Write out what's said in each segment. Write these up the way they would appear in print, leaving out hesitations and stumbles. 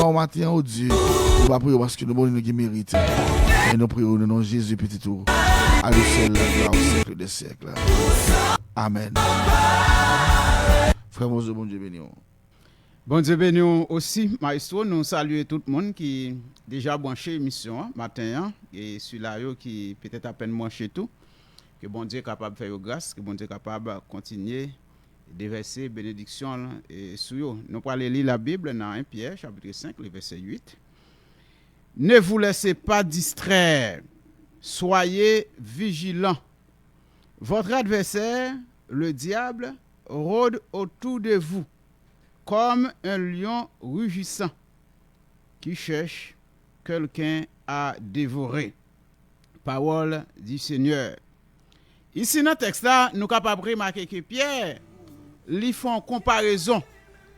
au matin, oh Dieu. Nous va prier parce que nous avons qui mérite. Et nous prions au nom de Jésus, petit tour. À lui seul, la gloire au siècle des siècles. Amen. Frère Mozo, bon Dieu béni. Bon Dieu béni aussi, maestro, nous saluons tout le monde qui déjà branché l'émission matin et celui-là qui peut-être à peine branché tout. Que bon Dieu est capable de faire grâce, que bon Dieu est capable de continuer déverser bénédiction sur eux. Nous allons lire la Bible dans 1 Pierre, chapitre 5, le verset 8. Ne vous laissez pas distraire, soyez vigilants. Votre adversaire, le diable, rôde autour de vous comme un lion rugissant qui cherche quelqu'un à dévorer. Parole du Seigneur. Ici dans le texte là, nous sommes capables de remarquer que Pierre lui font comparaison.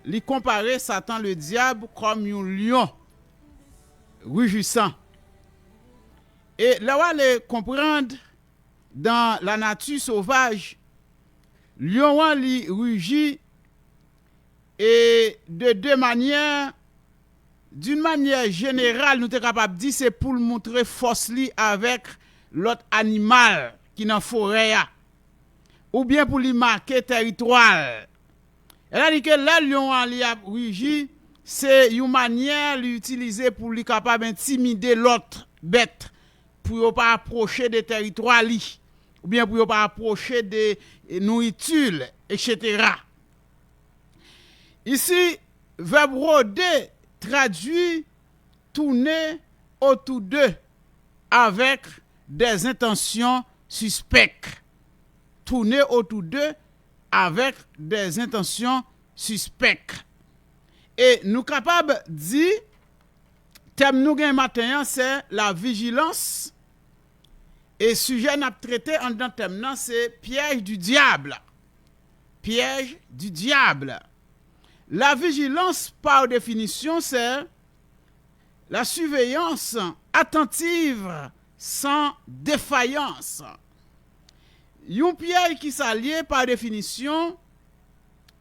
Lui comparer Satan le diable comme un lion rugissant. Et là, on va le comprendre dans la nature sauvage. Lion lui rugit et de deux manières. D'une manière générale, nous sommes capables de dire c'est pour montrer force li avec l'autre animal qui dans forêt ou bien pour lui marquer territoire. Elle a dit que là lion li a rugi, c'est une manière l'utiliser pour lui capable intimider l'autre bête pour pas approcher des territoires li ou bien pour pas approcher des nourritures etc. Ici verbe rôder traduit tourner autour d'eux avec des intentions suspectes. Tourner autour d'eux avec des intentions suspectes. Et nous capables de dire, thème nous gain matin, c'est la vigilance. Et sujet n'a traité en dans thème c'est piège du diable. Piège du diable. La vigilance, par définition, c'est la surveillance attentive sans défaillance. Un piège qui s'allie, par définition,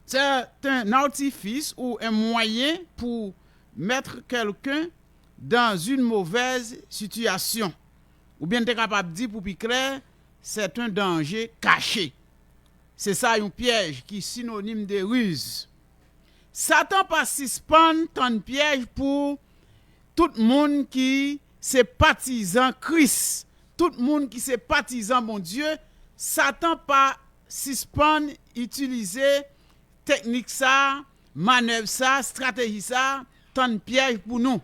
c'est un artifice ou un moyen pour mettre quelqu'un dans une mauvaise situation. Ou bien tu es capable de dire pour plus clair, c'est un danger caché. C'est ça un piège qui est synonyme de ruse. Satan pas suspend un piège pour tout le monde qui c'est partisan Christ, tout le monde qui c'est partisan mon Dieu. Satan pas suspend utiliser technique ça, manœuvre ça, stratégie ça, tant piège pour nous.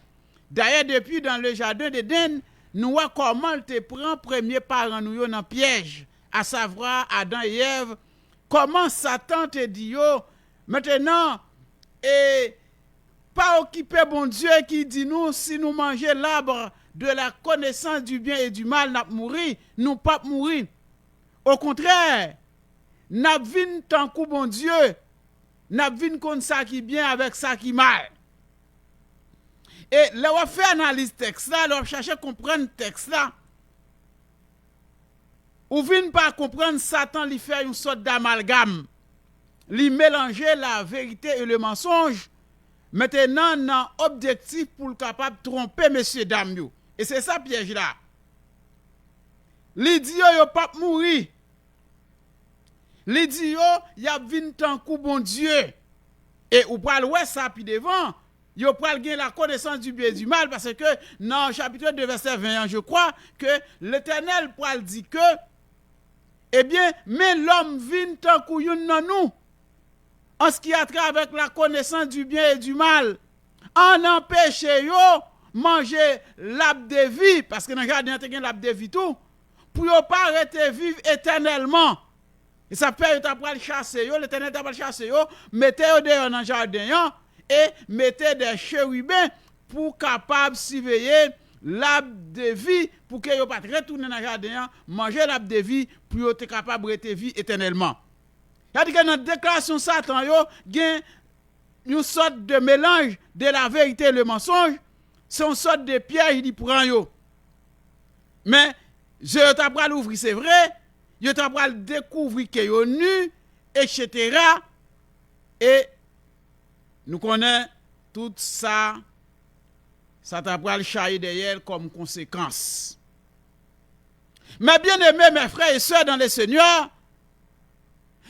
D'ailleurs depuis dans le jardin d'Éden, nous voyons comment te prend premier parent nous dans piège, à savoir Adam et Ève. Comment Satan te dit yo maintenant et pas occuper bon Dieu qui dit nous si nous manger l'arbre de la connaissance du bien et du mal n'a mourir, nous pas mourir. Au contraire, n'a vinn tant coup bon Dieu, n'a vinn contre ça qui bien avec ça qui mal. Et là on fait analyse texte là, on chercher comprendre texte là. Ou vinn pas comprendre Satan lui fait une sorte d'amalgame. Lui mélanger la vérité et le mensonge. Maintenant, nan objectif pour le capable tromper messieurs dames yo. Et c'est ça piège là. Li di yo pas mourir. Li di yo y a vinn tant coup bon Dieu. Et ou pral ouais ça puis devant, yo pral gen la connaissance du bien et du mal parce que dans chapitre 2 verset 21, je crois que l'Éternel pral dit que eh bien, mais l'homme vinn tant coup yon nan nous. En ce qui a trait avec la connaissance du bien et du mal, en empêche yo manger l'arbre de vie, parce que dans le jardin, il y a l'arbre de vie tout, pour ne pas rester vivre éternellement. Et ça fait que tu as chasser yo, l'Éternel t'a chasser yo, mettez yo dehors dans le jardin et mettez des chérubins pour capable surveiller l'arbre de vie, pour que yo pas retourner dans le jardin, manger l'arbre de vie, pour être capable de rester vie éternellement. C'est-à-dire que dans la déclaration Satan, il y a une sorte de mélange de la vérité et le mensonge. C'est une sorte de piège qui prend yo. Mais, je t'apprends l'ouvrir, c'est vrai. Je t'apprends découvrir que yo nu, etc. Et nous connaissons tout ça ça t'a pris le charrier derrière comme conséquence. Mais bien aimés, mes frères et sœurs dans le Seigneur,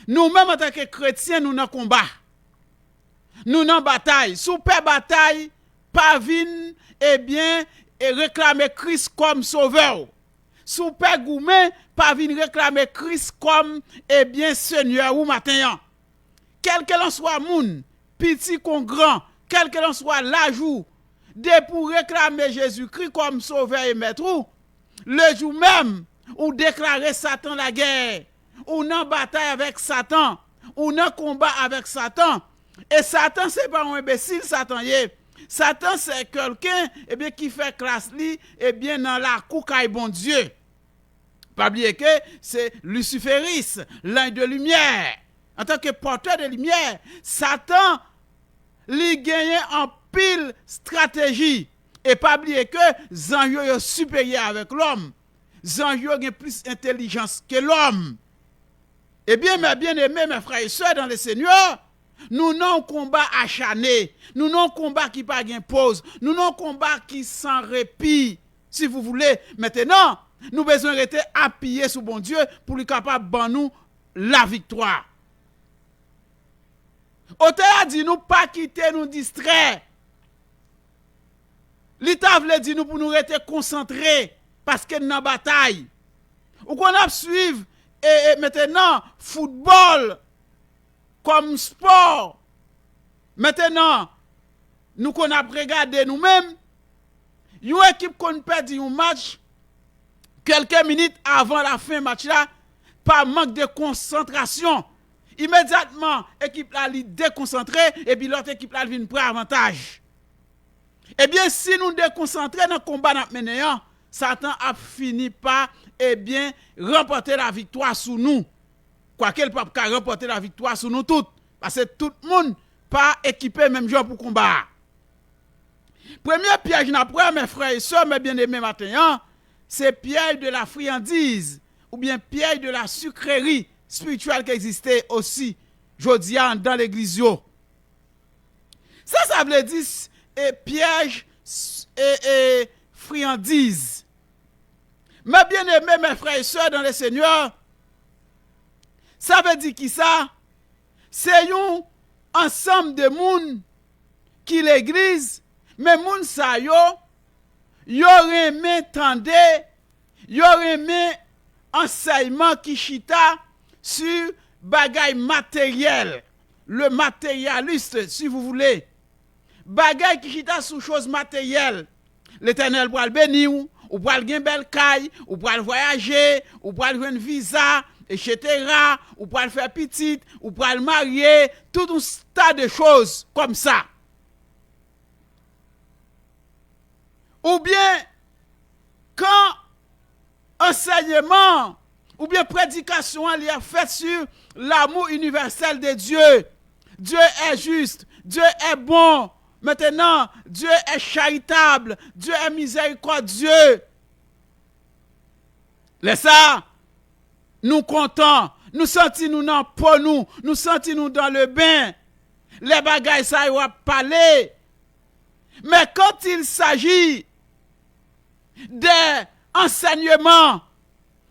nous-mêmes en tant que chrétiens, nous n'en combat. Nous n'en bataille. Sous paix bataille, pas vin, eh bien, et réclamer Christ comme sauveur. Sous paix gourmet, pas vin réclamer Christ comme, eh bien, Seigneur ou matin. Quel que l'on soit moun, petit qu'on grand, quel que l'on soit l'âge ou, dès pour réclamer Jésus-Christ comme sauveur et maître, le jour même, ou déclarer Satan la guerre, ou non bataille avec Satan, ou non combat avec Satan. Et Satan, c'est pas un imbécile, Satan y Satan, c'est quelqu'un, eh bien, qui fait classe li, eh bien, dans la coucaille bon Dieu. Pas oublier que c'est Luciféris, l'ange de lumière. En tant que porteur de lumière, Satan, li gagne en pile stratégie. Et pas oublier que Zanjo est supérieur avec l'homme. Zanjo a plus d'intelligence que l'homme. Eh bien, mes bien-aimés, mes frères et sœurs dans le Seigneur, nous n'avons combat acharné, nous n'avons combat qui pas gain pause, nous n'avons combat qui sans répit, si vous voulez. Maintenant, nous besoin rester appuyés sur bon Dieu pour lui capable de nous la victoire. Auteur a dit nous pas quitter nous distraire. L'État veut dire nous pour nous rester concentrés parce que nous en bataille. Ou qu'on a suivre et maintenant football comme sport. Maintenant nous qu'on a regardé nous-mêmes une équipe qu'on perd un match quelques minutes avant la fin match là par manque de concentration. Immédiatement, l'équipe là est déconcentrée et puis l'autre équipe là vient prendre avantage. Eh bien, si nous déconcentrons dans le combat dans mené, Satan a fini par eh bien remporter la victoire sur nous. Quoi qu'elle peut pas remporter la victoire sur nous toutes parce que tout le monde pas équipé même genre pour combat. Premier piège n'a pas mes frères et sœurs, mes bien-aimés matin, c'est piège de la friandise ou bien piège de la sucrerie spirituelle qui existait aussi jodi dans l'église. Ça veut dire piège et friandise. Mais bien aimé mes frères et sœurs dans le Seigneur, ça veut dire qui ça? C'est un ensemble de monde qui l'église, mais moun sa yo remè tande, yo remè enseignement qui chita sur bagay matériel, le matérialiste si vous voulez. Bagay qui chita sur chose matérielle. L'Éternel pral béni ou pral gen bel kay, ou pral voyager, ou pral jwenn visa, etc. Ou pral faire petite, ou pral marier, tout un tas de choses comme ça. Ou bien, quand enseignement, ou bien prédication, il a fait sur l'amour universel de Dieu. Dieu est juste, Dieu est bon. Maintenant, Dieu est charitable, Dieu est miséricordieux. Laisse ça, nous comptons, nous sentons nous dans pour nous sentons nous dans le bain. Les bagailles ça y va parler. Mais quand il s'agit des enseignements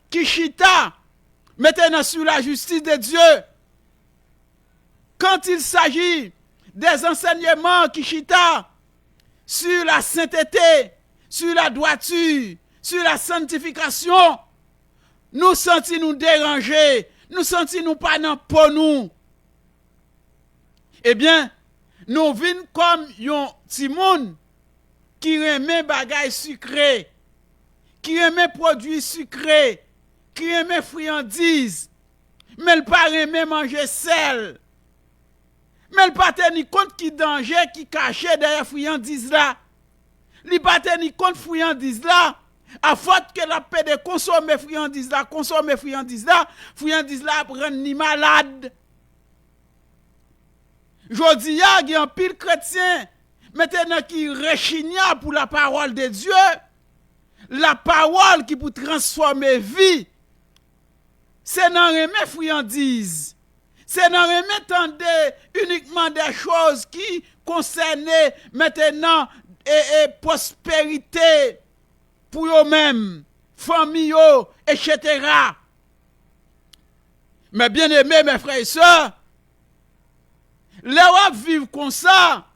qui chita maintenant sur la justice de Dieu, quand il s'agit des enseignements qui chita sur la sainteté, sur la droiture, sur la sanctification, nous sentons nous déranger, nous sentons nous pas dans pour nous. Eh bien, nous venons comme yon ti moun qui remet bagay sucré, qui remet produits sucrés, qui remet friandises, mais le pas remet manger sel. Mais le pas tenir compte qui danger qui caché derrière friandises là. Il pas tenir compte friandises là. À faute que la paix de consommer friandises là, friandises là pour rendre ni malade. Jodi ya il y a un pile chrétien maintenant qui rechigna pour la parole de Dieu. La parole qui pour transformer vie. C'est dans remet friandises. C'est dans remettre uniquement des choses qui concernent maintenant et prospérité pour eux-mêmes, famille, etc. Mais bien aimé, mes frères et sœurs, là où vivre comme ça,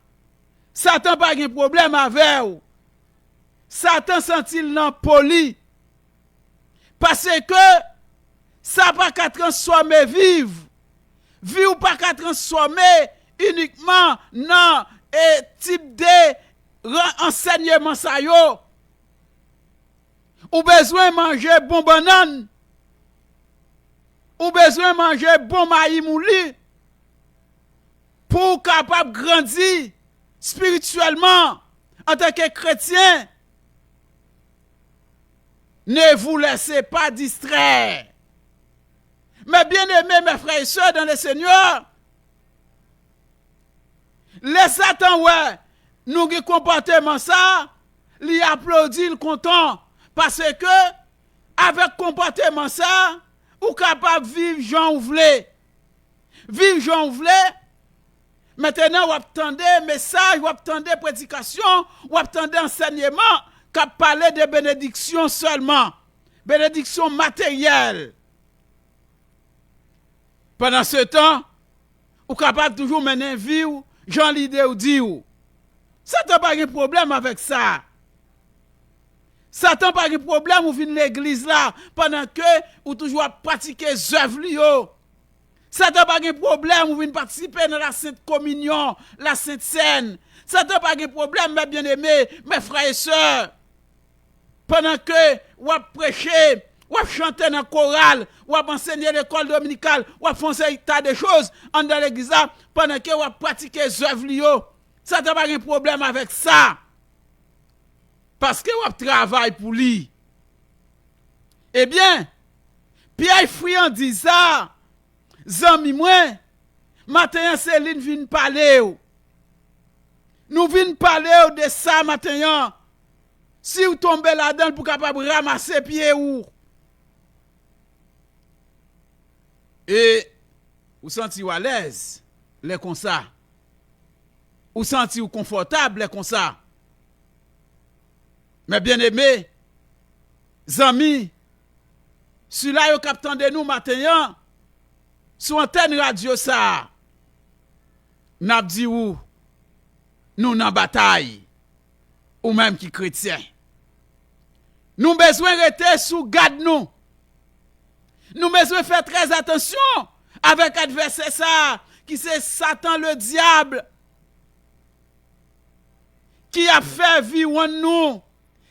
Satan n'a pas de problème avec vous. Satan sent-il non poli. Parce que ça pas qu'à transformer vivre. Vivre pas qu'à transformer uniquement dans un type de enseignement ça yo. Ou besoin manger bon banane. Ou besoin manger bon maïs mouli. Pour capable grandir spirituellement en tant que chrétien. Ne vous laissez pas distraire. Mais bien aimés, mes frères et sœurs dans le Seigneur, les Satan, ouais, nous qui comportement ça, lui applaudit, le content. Parce que, avec comportement ça, ou capable de vivre Jean ou voulez. Vivre Jean ou voulez. Maintenant, vous attendez message, vous attendez prédication, vous attendez enseignement, qui parler de bénédiction seulement. Bénédiction matérielle. Pendant ce temps, vous êtes capable de toujours mener une vie, Jean l'idée ou dit ou. Satan n'a pas de problème avec ça. Satan n'a pas de problème ou vient l'église là, pendant que vous toujours pratiquer les œuvres. Satan n'a pas de problème ou vient participer dans la Sainte Communion, la Sainte Seine. Satan n'a pas de problème, mes bien-aimés, mes frères et sœurs. Pendant que vous prêchez, vous chantez dans la chorale, vous enseignez l'école dominicale, vous faites un tas de choses dans l'église là, pendant que vous pratiquez les œuvres. Ça n'a pas de problème avec ça. Parce que vous travaillez pour lui. Eh bien, Pierre Friand dit ça, zami moi, matin Céline vient parler. Nous venons parler de ça matin. Si vous tombez là-dedans pour capable ramasser pied ou. Et vous sentez à l'aise, les comme ça. Vous sentez confortable, les comme ça. Mais bien aimé, amis, celui-là yo captant de nous matin, sur antenne radio ça, n'a dit ou, nous dans bataille, ou même qui chrétien. Nous besoin rester sous garde nous. Nous besoin faire très attention avec adversaire ça, qui c'est Satan le diable, qui a fait vivre nous,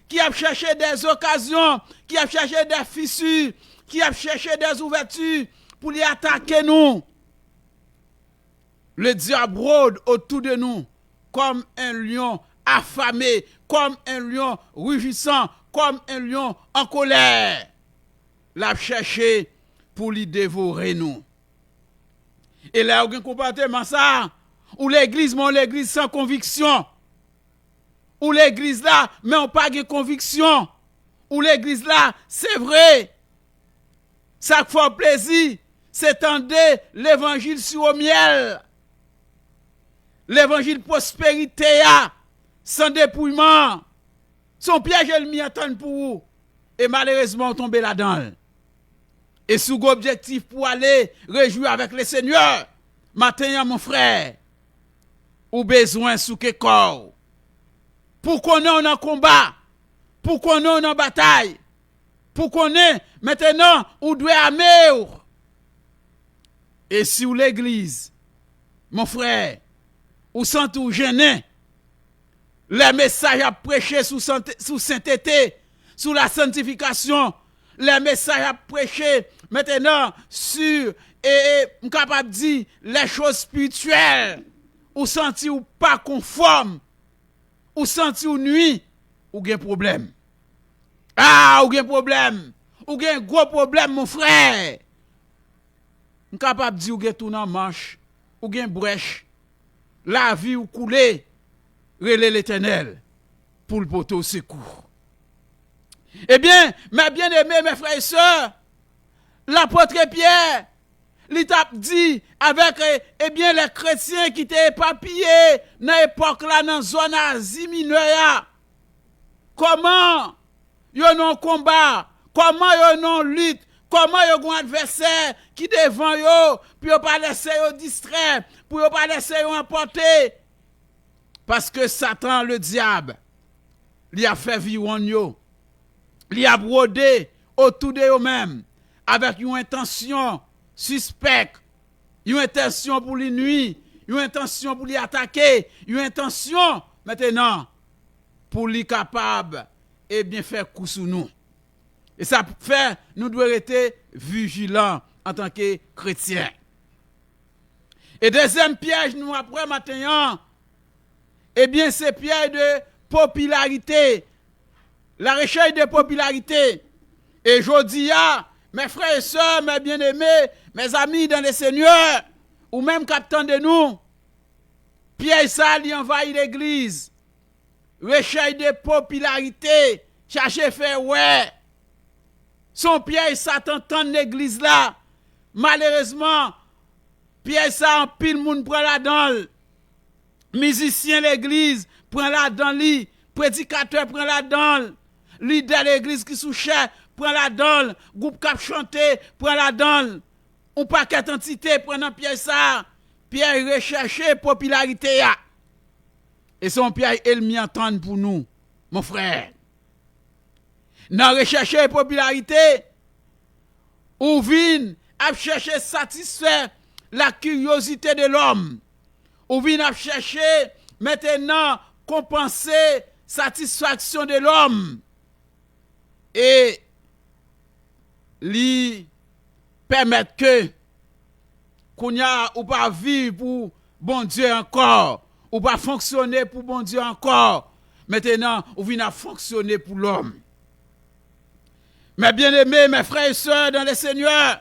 qui a cherché des occasions, qui a cherché des fissures, qui a cherché des ouvertures pour les attaquer nous. Le diable rôde autour de nous comme un lion affamé, comme un lion rugissant, comme un lion en colère. L'a cherché pour lui dévorer nous. Et là, il y a un comportement ça, où l'église, mon l'église sans conviction. Ou l'église là, mais on pas de conviction. Ou l'église là, c'est vrai. Ça fait plaisir, c'est tendre l'évangile sur au miel. L'évangile prospérité, sans dépouillement. Son piège, elle m'y attend pour vous. Et malheureusement, on tombe là-dedans. Et sous objectif pour aller réjouir avec le Seigneur, matin, mon frère, ou besoin sous que corps. Pour qu'on ait un combat, pour qu'on ait une bataille, pour qu'on ait maintenant, ou doit aimer. Et si ou l'église, mon frère, ou sent ou gêné, les messages à prêcher sous sainteté, sous la sanctification, les messages à prêcher maintenant sur, et capable de dire les choses spirituelles, ou senti ou pas conforme, ou senti ou nuit, ou gen problème. Ah, ou gen problème. Ou gen gros problème, mon frère. Ou capable de dire ou gen tout nan manche, ou gen brèche. La vie ou coulé, relè l'Éternel pour le porter au secours. Eh bien, mes bien-aimés, mes frères et sœurs, l'apôtre Pierre, L'État dit avec eh bien les chrétiens qui étaient éparpillés dans l'époque là dans zone Asie mineure. Comment yo non combat, comment yo non lutte, comment yo gon adversaire qui devant yo, puis yo pas laisser yo distrait, pour yo pas laisser yo emporter. Parce que Satan le diable, il a fait vivre yo. Il a brodé autour de eux-mêmes avec une intention suspecte, une intention pour les nuits, une intention pour les attaquer, une intention maintenant pour les capables et bien faire coup sur nous. Et ça fait nous devons être vigilants en tant que chrétiens. Et deuxième piège nous après matin, eh bien c'est piège de popularité, la recherche de popularité. Et je dis mes frères et sœurs, mes bien-aimés, mes amis dans le Seigneur, ou même captant de nous, piège ça, il envahit l'église. Recherche de popularité, chercher faire ouais. Son piège Satan tend l'église là. Malheureusement, piège ça en pile moun prend la dans. Musicien l'église prend la dans li, prédicateur prend la dans. Leader l'église qui souche prend la dans, groupe cap chanter prend la dans. Un paquet d'entités prend dans piège ça. Piège rechercher popularité ya. Et son piège ennemi entendre pour nous, mon frère. Dans rechercher popularité, ou vin à chercher satisfaire la curiosité de l'homme. Ou vin à chercher maintenant compenser satisfaction de l'homme. Et lui permettre que qu'on y a ou pas vivre pour bon Dieu encore, ou pas fonctionner pour bon Dieu encore. Maintenant, ou vient à fonctionner pour l'homme. Mes bien-aimés, mes frères et sœurs dans le Seigneur,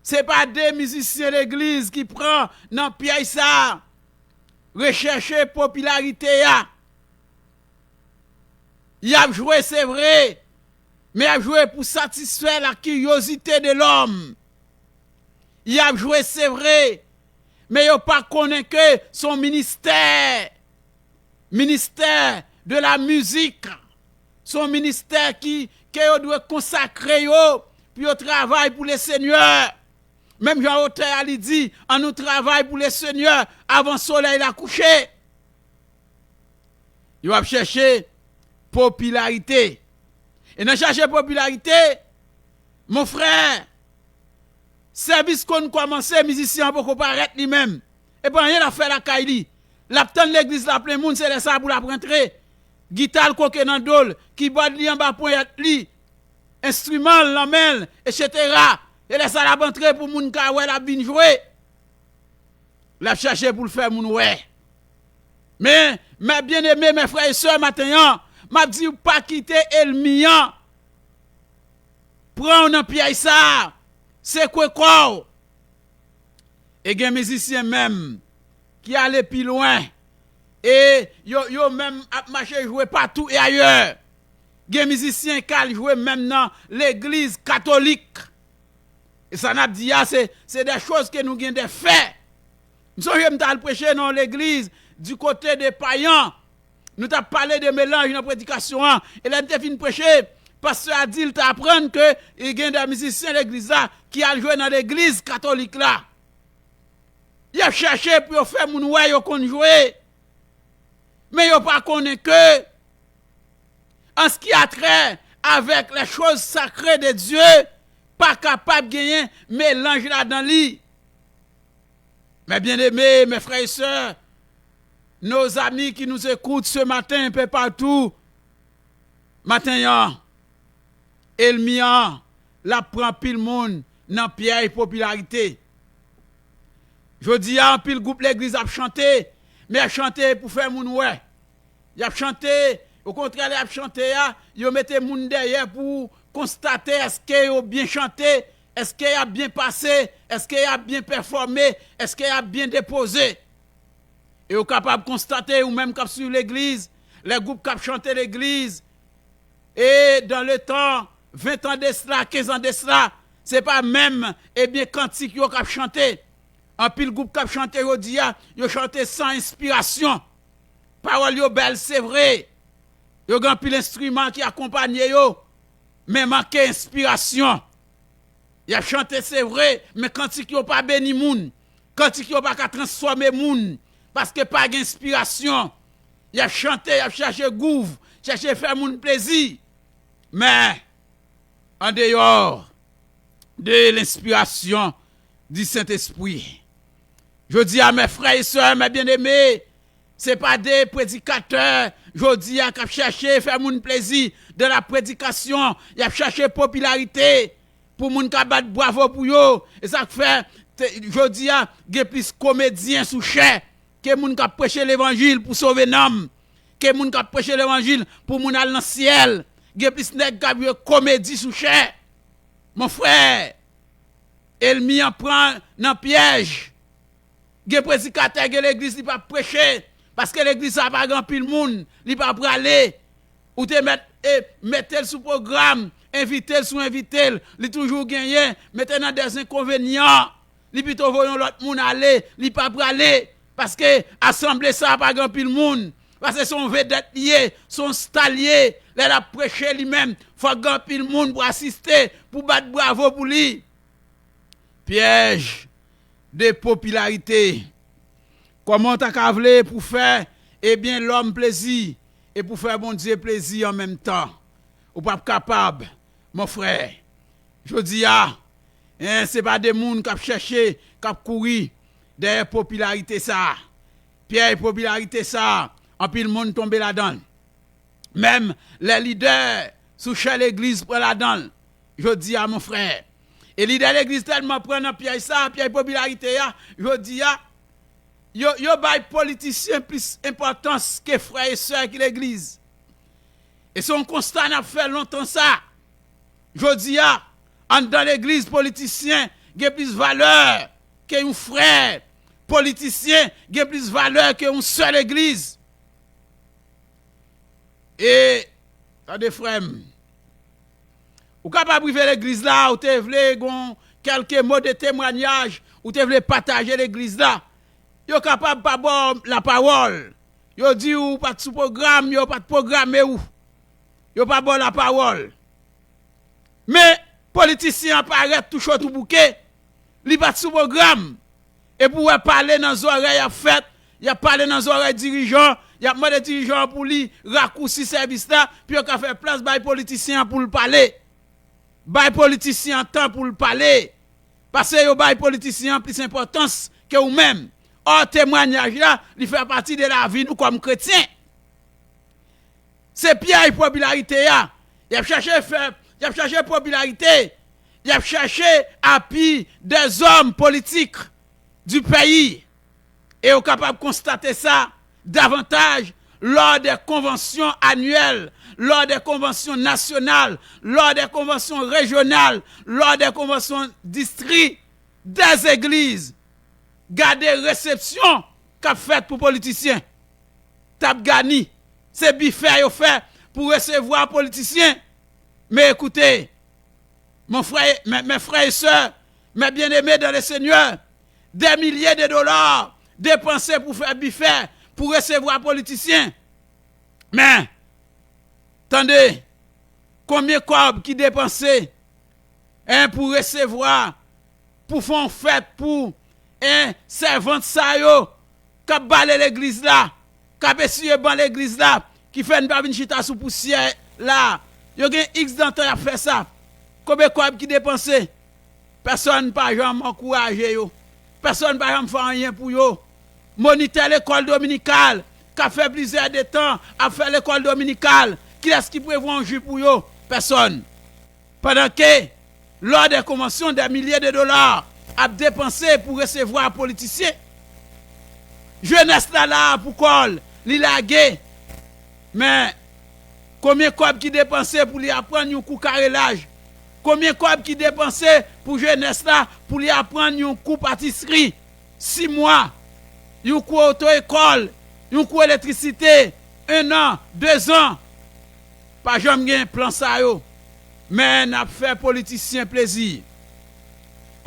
ce n'est pas des musiciens d'église qui prennent dans piège ça, rechercher popularité. Il a joué, c'est vrai, mais il a joué pour satisfaire la curiosité de l'homme. Il a joué, c'est vrai, mais il n'a pas connu que son ministère de la musique, son ministère qui doit consacrer puis au travail pour le Seigneur. Même Jean-Auteur a dit, on nous travaille pour le Seigneur avant le soleil a couché. Il va chercher popularité. Et dans chercher popularité, mon frère, service qu'on commence, musicien pour paraître lui-même. Et pas rien à faire la caille. L'aptan de l'église la plein monde, c'est ça pour la rentrer. Guitare coquet dans dol, qui bat li en bas point li. Instrument lamel, etc. Et laisse la rentrer pour moun ka ouais la bin jouer. La chercher pour le faire moun ouais. Mais mes bien-aimés, mes frères et sœurs matin, m'a dit pas quitter Elmian. Prends un pied ça. C'est quoi? Et gen musicien même qui allait plus loin et yo même a marché jouer partout et ailleurs. Gen musicien qui jouer même dans l'église catholique. Et ça n'a dit c'est des choses que nous gagne de faire. Nous sommes allés prêcher dans l'église du côté des païens. Nous t'a parlé de mélange dans la prédication et là t'es fini prêcher. Pasteur a dit il t'apprendre que il y a des musiciens de l'église là qui a joué dans l'église catholique là. Il a cherché pour faire mon ouais yo kon jouer. Mais yo pas connaît que en ce qui a trait avec les choses sacrées de Dieu, pas capable de gagner mélange là dans lui. Mes bien-aimés, mes frères et sœurs, nos amis qui nous écoutent ce matin un peu partout, matin, Elmian, la prend pile monde dans piège popularité. Je dis à un pile groupe l'église a chanté, mais a chanté pour faire moun ouais. Il a chanté, au contraire, il a chanté, il mettait moun derrière pour constater est-ce qu'il a bien chanté, est-ce qu'il a bien passé, est-ce qu'il a bien performé, est-ce qu'il a bien déposé. Et vous capable de constater, ou même cap sur l'église, les groupes qui chanté l'église, et dans le temps, 20 ans de cela, 15 ans de cela, c'est pas même cantique yo k'ap chanter. En pile groupe k'ap chanter yo di yo chanter sans inspiration. Parole yo belle, c'est vrai. Yo grand pile instrument qui accompagne yo, mais manque inspiration. Y a chanté c'est vrai, mais cantique yo pas béni moun. Cantique yo pas ka transformer moun parce que pas d'inspiration. Y a chanté, y a cherché gouv, cherché faire moun plaisir. Mais en dehors de l'inspiration du Saint-Esprit, je dis à mes frères et sœurs, mes bien-aimés, c'est pas des prédicateurs, je dis à qui chercher faire moun plaisir de la prédication, y a cherché popularité pour moun ka bat bravo pour yo, et ça fait je dis à gen plus comédien sous chair que moun ka prêcher l'évangile pour sauver l'homme, que moun ka prêcher l'évangile pour moun aller dans le ciel, gen plus nèg ka comédie sous chair. Mon frère, elle m'y en prend dans piège. Gen prédicateur gen l'église li pas prêcher parce que l'église a pas grand pile monde, li pas praler ou te mettre sous programme, inviter sous inviter, li toujours gagner, mettre dans des inconvénients, li plutôt voyon l'autre monde aller, li pas praler parce que assemblée ça pas grand pile monde, parce que son vedette lié, son stallier, les a prêché lui-même, faut grand pile monde pour assister, pour battre bravo pour lui. Piège de popularité. Comment t'as câblé pour faire l'homme plaisir et pour faire bon Dieu plaisir en même temps. Ou pas capable, mon frère. Je dis c'est pas des gens qui cherchent, qui courir derrière popularité ça. Pierre popularité ça, en pile monde tombe là-dedans. Même les leaders sous chez l'église prennent là-dedans. Je dis à mon frère. Et les leaders de l'église tellement prennent piège ça, piège popularité je dis yo bay politicien plus importance que frères et sœurs qui l'église. Et son constat n'a fait longtemps ça. Je dis dans l'église politicien a plus valeur que un frère. Politicien a plus valeur que une seule église. Et attendez frère, ou capable de l'église là, ou te vle quelques mots de témoignage, ou te vle partager l'église là, yo capable pas bon la parole. Yo dit ou pas de sous programme, yo pas de programme ou. Yo pas bon la parole. Mais politicien apparaît toujours tout bouquet, li pas de sous programme. Et pour parler dans les oreilles à fait, il a parlé dans les oreilles dirigeants, il a demandé dirigeants pour lui raccourcir service là, puis il a fait place by politicien pour le parler. Bay politicien temps pour le parler. Parce que yo bay politicien plus importance que ou même. Or témoignage là, il fait partie de la vie nous comme chrétiens. C'est piège popularité là. Il a cherché popularité. Il a cherché appui des hommes politiques du pays. Et on est capable de constater ça davantage lors des conventions annuelles, lors des conventions nationales, lors des conventions régionales, lors des conventions districts, des églises. Gardez réception qu'a fait pour politiciens. Tap gani, c'est biffé yo fait pour recevoir politiciens. Mais écoutez, mon frère, mes frères et sœurs, mes bien-aimés dans le Seigneur, des milliers de dollars dépensés pour faire biffé, pour recevoir politiciens. Mais, attendez, combien de cob qui dépensé pour recevoir, pour faire fête, pour un servant ça yo, qui a balé l'église là, qui a essuyé dans l'église là, qui fait une babine chita sous poussière là, yo gen X d'antan a fait ça. Combien de cob qui dépensé? Personne pas jamais encouragé yo. Personne pas jamais fait rien pour yo. Moniteur l'école dominicale, qui a fait plusieurs de temps à faire l'école dominicale, qui est-ce qui prévoit un jus pour yo? Personne. Pendant que, lors des conventions, des milliers de dollars à dépenser pour recevoir un politicien. Jeunesse là pour col, li lagué. Mais, combien de cob qui dépensé pour lui apprendre un coup carrelage? Combien de cob qui dépensé pour jeunesse là pour lui apprendre un coup pâtisserie? 6 mois. Un coup auto-école, un coup électricité, 1 an, 2 ans. Pas jamais un plan ça yo. Mais n'a fait politicien plaisir.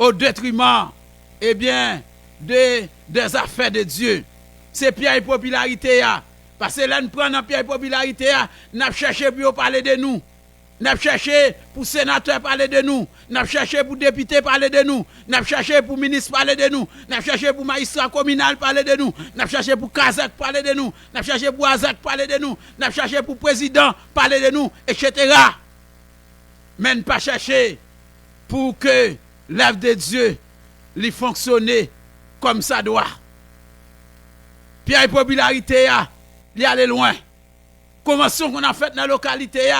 au détriment, eh bien, des affaires de Dieu. C'est piège popularité. Parce que là, nous prenons un piège popularité, nous avons cherché pour parler de nous. Nous avons cherché pour sénateur parler de nous. Nous avons cherché pour député parler de nous. Nous avons cherché pour ministre parler de nous. Nous avons cherché pour magistrat communal parler de nous. Nous avons cherché pour Kazak parler de nous. Nous avons cherché pour Azak parler de nous. Nous avons cherché pour président parler de nous, etc. Mais ne pas chercher pour que l'œuvre de Dieu lui fonctionne comme ça doit. Puis la popularité, il y a loin. Commençons qu'on a fait dans la localité,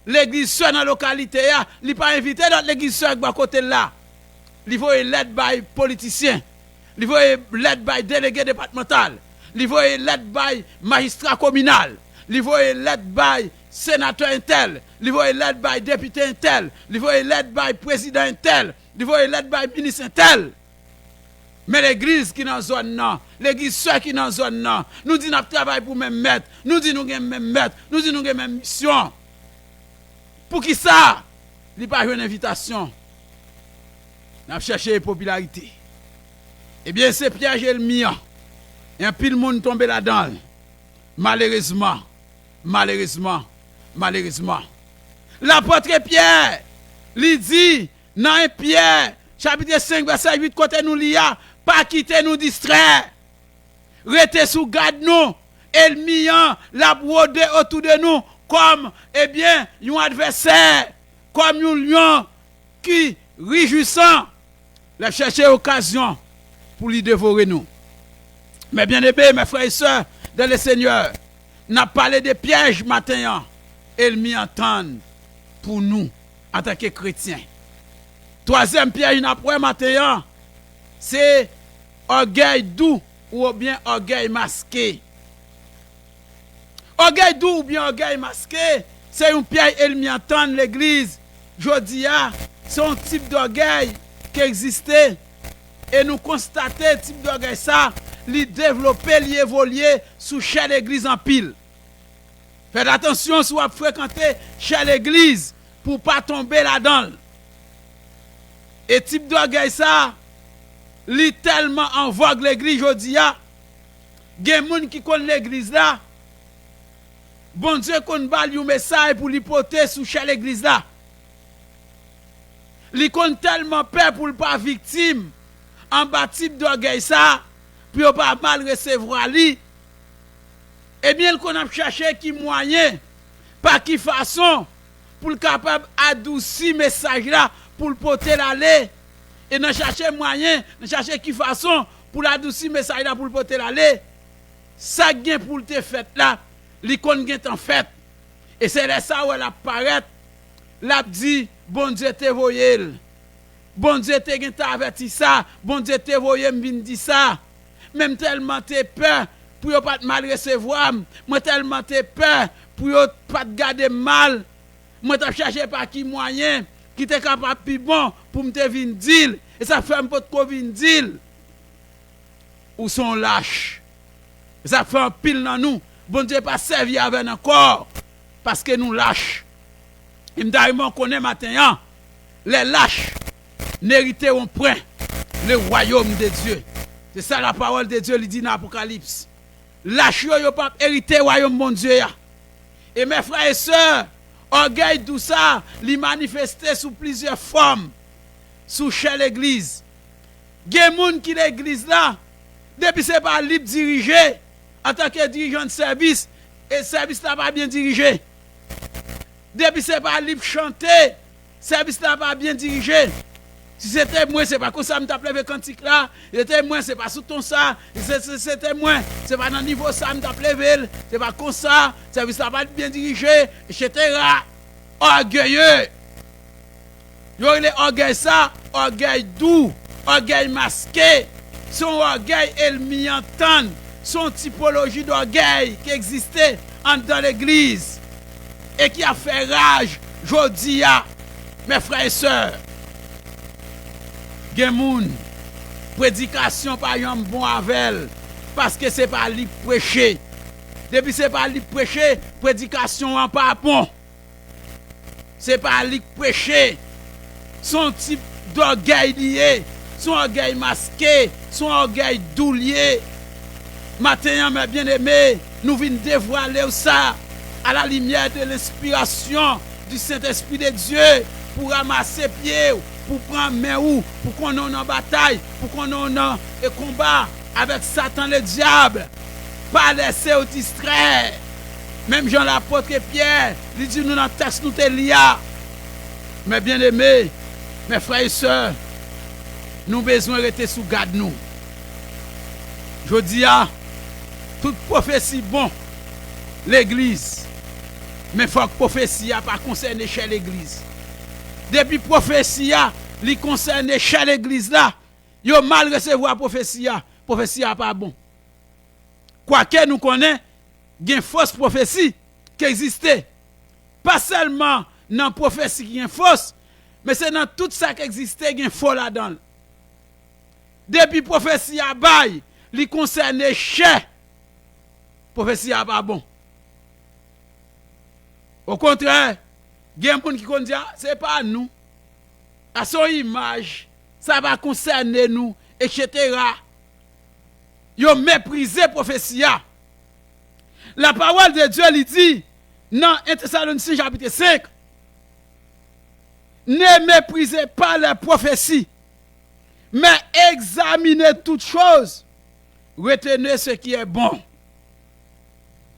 l'église seule dans la localité, il n'est pas invité dans l'église seule à côté là. Il faut l'aide par politiciens, il faut l'aide par délégué départemental, il faut l'aide par magistrat communal, il faut l'aide par sénateur intel, il faut l'aide par député intel, il faut l'aide par président intel, il faut l'aide par ministre intel. Mais l'église qui est dans la zone, l'église seule qui est dans la zone, nous disons que nous travaillons pour même maître, nous disons que nous avons même maître, nous disons que nous avons même mission. Pour qui ça? Il n'y a pas une invitation. Nous avons cherché la popularité. Eh bien, c'est piège et le mien. Et un pile de monde tombe là-dedans. Malheureusement. L'apôtre Pierre, il dit, dans 1 Pierre, chapitre 5, verset 8, côté nous lia, pas quitter nous distraire. Restez sous garde nous. Et le mien, la brode autour de nous, comme, eh bien, un adversaire, comme un lion qui, réjouissant, la chercher occasion pour lui dévorer nous. Mais bien aimés, mes frères et sœurs, dans le Seigneur, n'a parlé de pièges matin, et le m'y entend pour nous, en tant que chrétiens. Troisième piège n'a pas matin, c'est orgueil doux ou bien orgueil masqué. Orgueil doux ou bien orgueil masqué, c'est un piège et m'y entend l'église. Jodi a, c'est un type d'orgueil qui existait. Et nous constatons le type d'orgueil ça, li développer, li évoluer sous chaque église en pile. Faites attention si vous fréquentez chaque église pour ne pas tomber là-dedans. Et type d'orgueil ça, li tellement en vogue l'église jodi a. Gen moun qui connaît l'église là. Bon Dieu qu'on bal un message pour l'hypothèse sous chaque église là. Li kon tellement peur pour ne pas victime en bas type d'orgueil ça, puis on pas mal recevoir li. Eh bien, qu'on a cherché qui moyen, par qui façon, pour le capable adoucir message là, pour le porter l'aller. Et nous chercher moyen, nous chercher qui façon, pour l'adoucir message là, pour le porter l'aller. Ça gain pour le fait là, li kon gen en fait. Et c'est là ça où elle apparaît, l'a dit, bon Dieu te voyé. Bon Dieu te gen averti ça, bon Dieu te voyé m'vin dit ça. Même tellement te peur pour yo pas mal recevoir, moi tellement te peur pour yo pas garder mal. Moi t'a cherché par qui moyen qui te capable plus bon pour me te vinn dire et ça fait un peu de ko vinn dire. Ou sont lâches. Ça fait un pile dans nous. Bon Dieu pas servi avec encore parce que nous lâches. Et m'daïmon connaît matin les lâches n'hériteront point le royaume de Dieu. C'est ça la parole de Dieu lui dit dans l'Apocalypse. Lâche yo pas hériter royaume mon Dieu ya. Et mes frères et sœurs, orgueil tout ça, li manifesté sous plusieurs formes sous chaque église. Gen moun qui l'église là, depuis c'est pas libre diriger en tant que dirigeant de service et service là pas bien dirigé. Depuis c'est pas libre chanter, service là pas bien dirigé. Si c'était moi, c'est pas comme ça, je t'appelais cantique là. C'était moi, c'est pas sous ton ça. C'était moi, c'est pas dans le niveau ça, je t'appelais. C'est pas comme ça, service là pas bien dirigé, etc. Orgueilleux. Il y a les orgueils ça, orgueil doux, orgueil masqué. Son orgueil, elle m'y entend. Son typologie d'orgueil qui existait dans l'église et qui a fait rage, jodi a, mes frères et sœurs. Gen moun, prédication par yon bon avec parce que c'est pas lui prêcher. Depuis c'est pas lui prêcher, prédication en pas bon. C'est pas lui prêcher. Son type d'orgueil lié, son orgueil masqué, son orgueil doulier. Matin, mes bien-aimés, nous venons dévoiler ça à la lumière de l'inspiration du Saint-Esprit de Dieu pour ramasser pieds, pour prendre main ou, pour qu'on ait en bataille, pour qu'on ait un combat avec Satan le diable. Pas laisser au distraire. Même Jean l'apôtre Pierre, il dit nous dans le texte nous te lia. Mes bien-aimés, mes frères et sœurs, nous avons besoin de rester sous garde nous. Je dis à toute prophétie bon, l'église. Mais il faut que prophétie n'a pas concerné chez l'église. Depuis prophétie a, li concerné chez l'église là, yo mal recevoir prophétie a pas bon. Quoique nous connaissons, il y a une fausse prophétie qui existait. Pas seulement dans la prophétie qui est fausse, mais c'est dans tout ça qui existait, il y a un faux là-dedans. Depuis prophétie a bail, li concerné chez prophétie a pas bon. Au contraire, il y a des gens qui disent, ce n'est pas nous. À son image, ça va concerner nous, etc. Ils ont méprisé la prophétie. La parole de Dieu lui dit, dans 1 Thessaloniciens chapitre 5, ne méprisez pas les prophéties, mais examinez toutes choses, retenez ce qui est bon.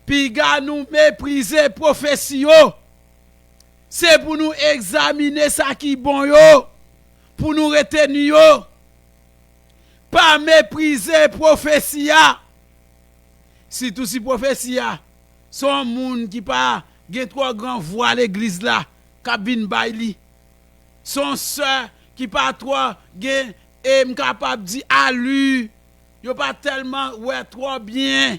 Puis nous mépriser les prophéties, c'est pour nous examiner ce qui est bon, pour nous retenir. Pas mépriser les prophéties. Si tout si prophétie son monde qui pas gen trop grand voix à l'église là, kabine baili. Son sœur qui pas trop gen capable di alu, yo pas tellement ouais trop bien.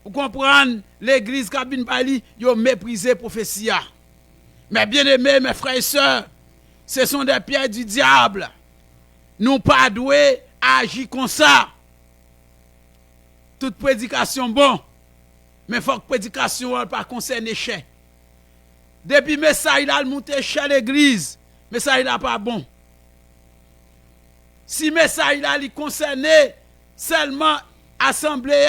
Vous comprenez, l'église kabine baili, yo mépriser prophétie. Mais bien aimés mes frères et sœurs, ce sont des pierres du diable. Nous pas doués agir comme ça. Toute prédication bon, mais il faut que prédication ne pas concerner chez. Depuis le message il a monté chez l'église, le message n'est pas bon. Si le message il concerne seulement l'assemblée,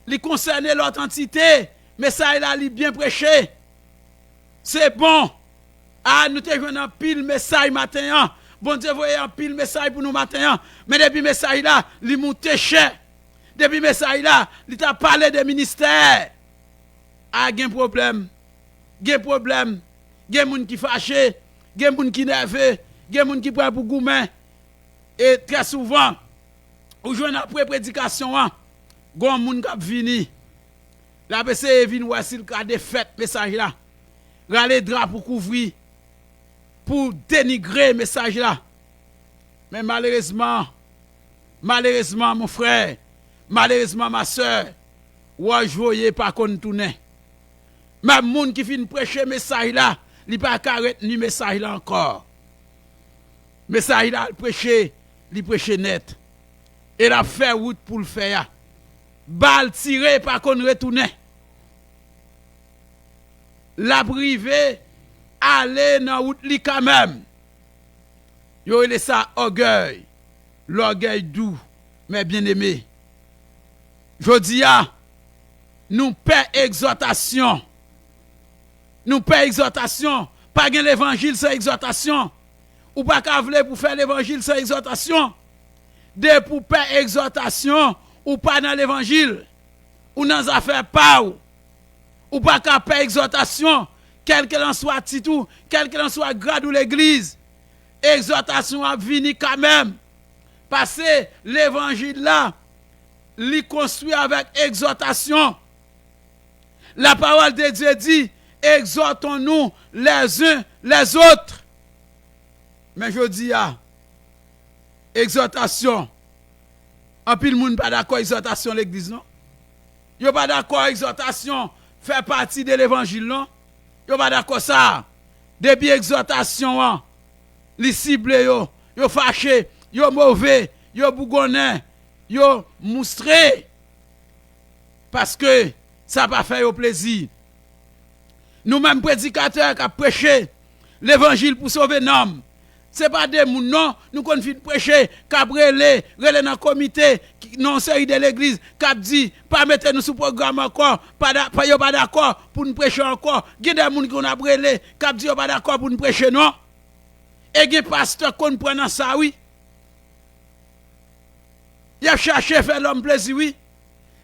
il concerne l'autre entité, le message il a bien prêché. C'est bon. Ah, nous te jouons un pile message matin. Bon Dieu, voyez un pile message pour nous matin. Mais depuis le message là, il monté chez. Depuis le message là, il t'a parlé des ministères. Ah, il y a un problème. Il y a un problème. Il y a des gens qui fâchent. Il y a des gens qui nerveux. Il y a des gens qui prennent pour gourmet. Et très souvent, ou jouez après prédication, il y a des gens qui viennent. La PC vient voir s'il y a des fêtes, message là. Râler drap pour couvrir. Pour dénigrer le message là. Mais malheureusement, mon frère, malheureusement, ma soeur, ou je voyais pas qu'on tourne. Même moun qui fin prêcher message là, il pas carré ni message là encore. Message là prêcher, il prêche net. Et la fait route pour le faire. Balle tirée pas qu'on retourne. La privé aller dans route li quand même. Yo il ça orgueil. L'orgueil doux, mais bien aimé. Jodi a, nous paie exhortation. Nous paie exhortation. Pas gen l'évangile sans exhortation. Ou pas qu'à vle pour faire l'évangile sans exhortation. De pour paie exhortation, ou pas dans l'évangile. Ou dans affaires pas ou pas qu'à paie exhortation, quel que en soit titre, quel que en soit grade ou l'église. Exhortation a vini quand même. Parce que l'évangile là, li construit avec exhortation. La parole de Dieu dit, exhortons-nous les uns les autres. Mais je dis, exhortation. En pile moun pas d'accord exhortation l'église non. Yo pas d'accord exhortation fait partie de l'évangile non. Yo pas d'accord ça. Depuis exhortation li cible yo fâché, yo mauvais, yo bougonné, yo moustré. Parce que ça pas fait au plaisir. Nous-mêmes prédicateurs qui prêché l'évangile pour sauver l'homme, C'est pas des moun non, nous qu'on fin prêcher, k'ap relé dans comité, non série de l'église, k'ap dit pas mettre nous sous programme encore, pas d'accord pour nous prêcher encore. Il y a des moun qui on a relé, k'ap dit pas d'accord pour nous prêcher non. Et gen pasteur qu'on prend dans ça oui. Il a cherché faire l'homme plaisir oui.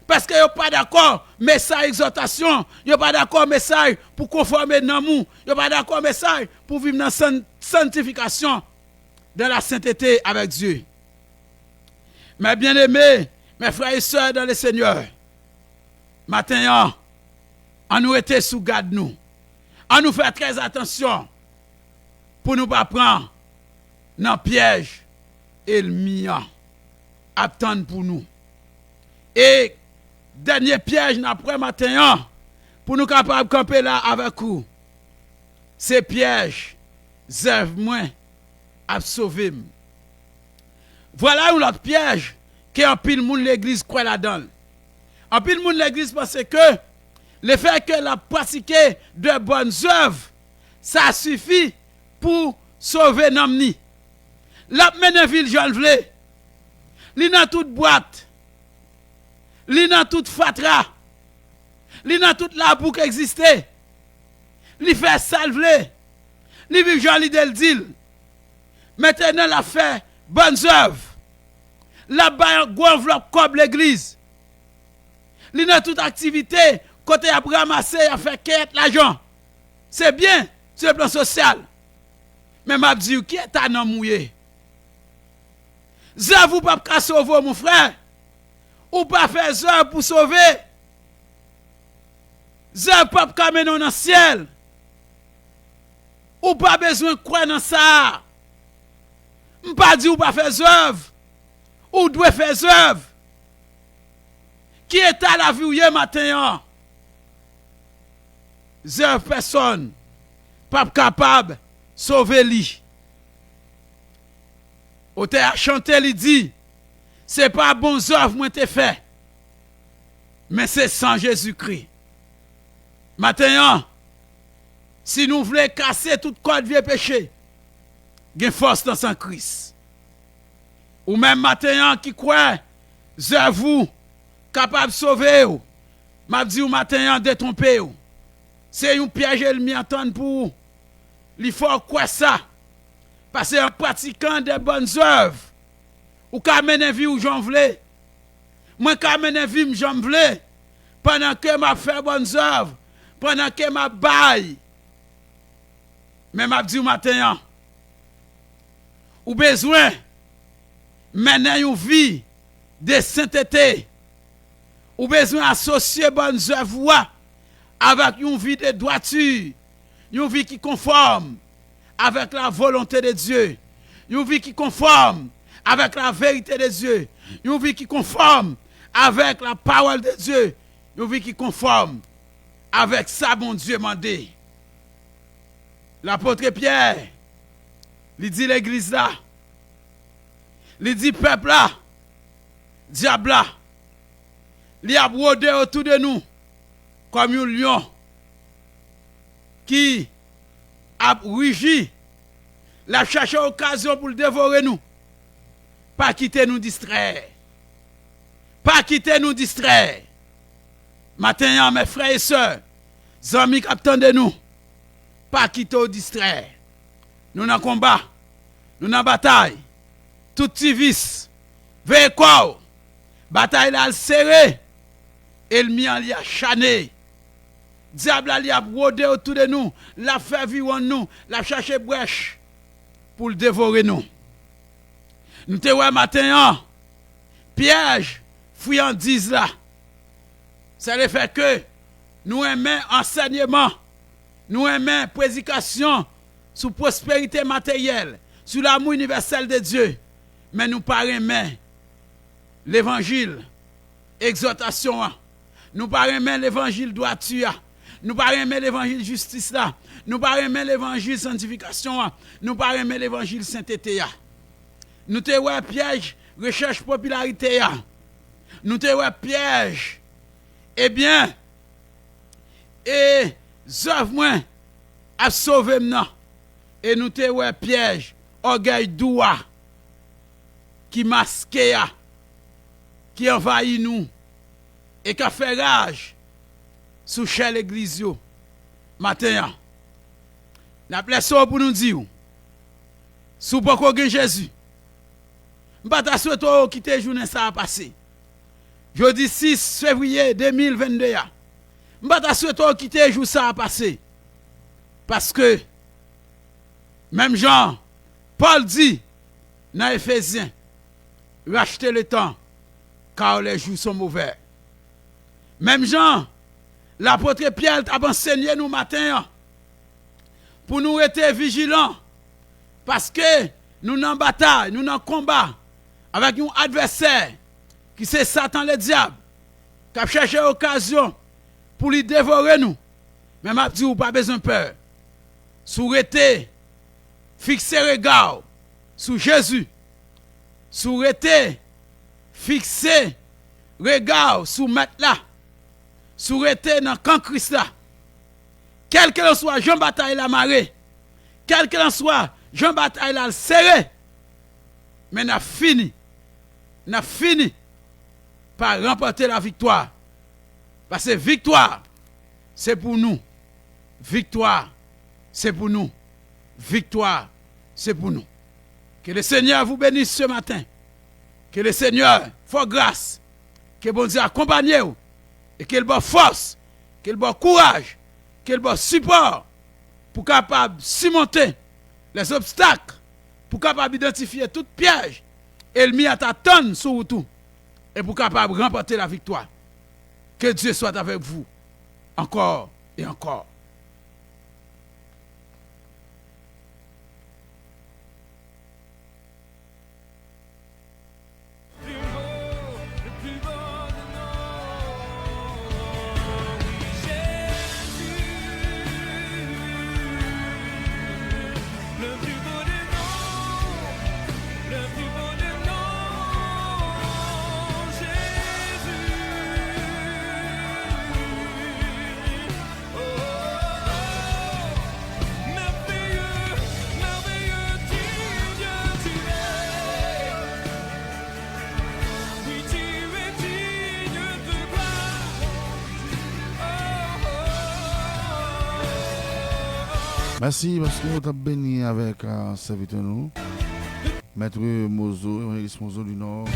Parce que yo pas d'accord message exhortation, yo pas d'accord message pour conformer dans mou, yo pas d'accord message pour vivre dans sanctification dans la sainteté avec Dieu. Mes bien-aimés, mes frères et sœurs dans le Seigneur, maintenant, on nous était sous garde nous. On nous fait très attention pour nous pas prendre dans piège et le mien attendre pour nous. Et dernier piège après matin pour nous capables de camper là avec vous. C'est piège zèv moins à sauver. Voilà un autre piège que en pile moun l'église croit là-dedans. En pile moun l'église parce que le fait que la pratiquer de bonnes œuvres ça suffit pour sauver namni. La mène ville Jean vle. Li dans toute boîte. Li dans toute fatra. Li dans toute la boucle existait. Li fait salver. Li vive Jean li del dil. Maintenant la fait bonnes œuvres. La ba gros enveloppe comme l'église. Li dans toute activité côté a ramasser a fait quête l'argent. C'est bien sur le plan social. Mais m'a dit qui est un mouillé. Ça vous pas sauver mon frère. Ou pas faire ça pour sauver. Ça pas mener dans le ciel. Ou pas besoin de croire dans ça. On pas dit ou pas faire œuvre. Ou doit faire œuvre. Qui est à la vie hier matin? Zéro personne pas capable de sauver lui. Ou te a chanté lui dit c'est pas bon œuvre moi te fait. Mais c'est sans Jésus-Christ. Maintenant si nous voulons casser toute code vieux péché, il y a force dans son Christ. Ou même maintenant qui croit, vous capable de sauver ou. M'a dit ou maintenant détromper ou. C'est un piège le mi entendre pour vous. Il faut quoi ça? Parce que en pratiquant des bonnes œuvres, ou ka mener vie ou j'en voulais. Moi ka mener vie j'en voulais. Pendant que m'a fait bonnes œuvres, pendant que m'a bail. Mais m'a dit ou maintenant ou besoin mener une vie de sainteté. Ou besoin associer bonnes œuvres avec une vie de droiture, une vie qui conforme avec la volonté de Dieu, une vie qui conforme avec la vérité de Dieu, une vie qui conforme avec la parole de Dieu, une vie qui conforme avec ça mon Dieu mandé. L'apôtre Pierre, il dit l'église là, il dit peuple là, diable là, il a brodé autour de nous comme un lion qui a rugi, la cherché occasion pour le dévorer nous. Pas quitter nous distraire. Pas quitter nous distraire. Maintenant, mes frères et sœurs, amis qui attendent nous, pas quitter nous distraire. Nous dans combat, nous dans bataille. Tout petit vice, veille quoi, bataille là serré, et le mien li a chané. Diable li a brodé autour de nous, la fait vivre en nous, la chercher brèche pour le dévorer nous. Nous te ouais matin, piège, friandise là. C'est le fait que nous aimons enseignement, nous aimons prédication sur prospérité matérielle, sur l'amour universel de Dieu. Mais nous pas aimer l'évangile, exhortation, nous pas aimer l'évangile droiture, nous pas aimer l'évangile justice là, nous pas aimer l'évangile sanctification, nous pas aimer l'évangile sainteté. Nous te ouais piège, recherche popularité. Nous te ouais piège. Eh bien, et œuvre moins à sauver maintenant. Et nous te ouais piège orgueil doua qui masque ya, qui envahit nous et qui a fait rage sous chère l'église yo. Matin, n'a blessé pour nous dire, sous beaucoup de Jésus, m'bata souhaite quitter journée ça a passé. Jeudi 6 février 2022, m'bata souhaite quitter jour ça a passé. Parce que, même Jean, Paul dit, dans Éphésiens, rachetez le temps, car les jours sont mauvais. Même Jean, l'apôtre Pierre a enseigné nous matin pour nous être vigilants. Parce que nous sommes en bataille, nous sommes en combat avec un adversaire qui c'est Satan le diable, qui a cherché occasion pour lui dévorer nous. Mais m'a dit, pas besoin de peur. Sous rete, fixer regard sur Jésus. Sous rete, fixer regard sur Maître là. Sous rete dans camp Christ là. Quel que soit Jean bataille la marée. Quel que soit Jean bataille la serré. Mais n'a fini par remporter la victoire. Parce que victoire, c'est pour nous. Victoire, c'est pour nous. Victoire, c'est pour nous. Que le Seigneur vous bénisse ce matin. Que le Seigneur fasse grâce. Que bon Dieu accompagne vous. Et qu'il bonne force. Qu'il bonne courage. Qu'il bonne support. Pour capable surmonter les obstacles. Pour capable identifier tout piège. Et le mis à t'attendre sur tout. Et pour capable remporter la victoire. Que Dieu soit avec vous. Encore et encore. Merci parce que nous avons béni avec un serviteur nous, Maître Mozo, Mozo du Nord.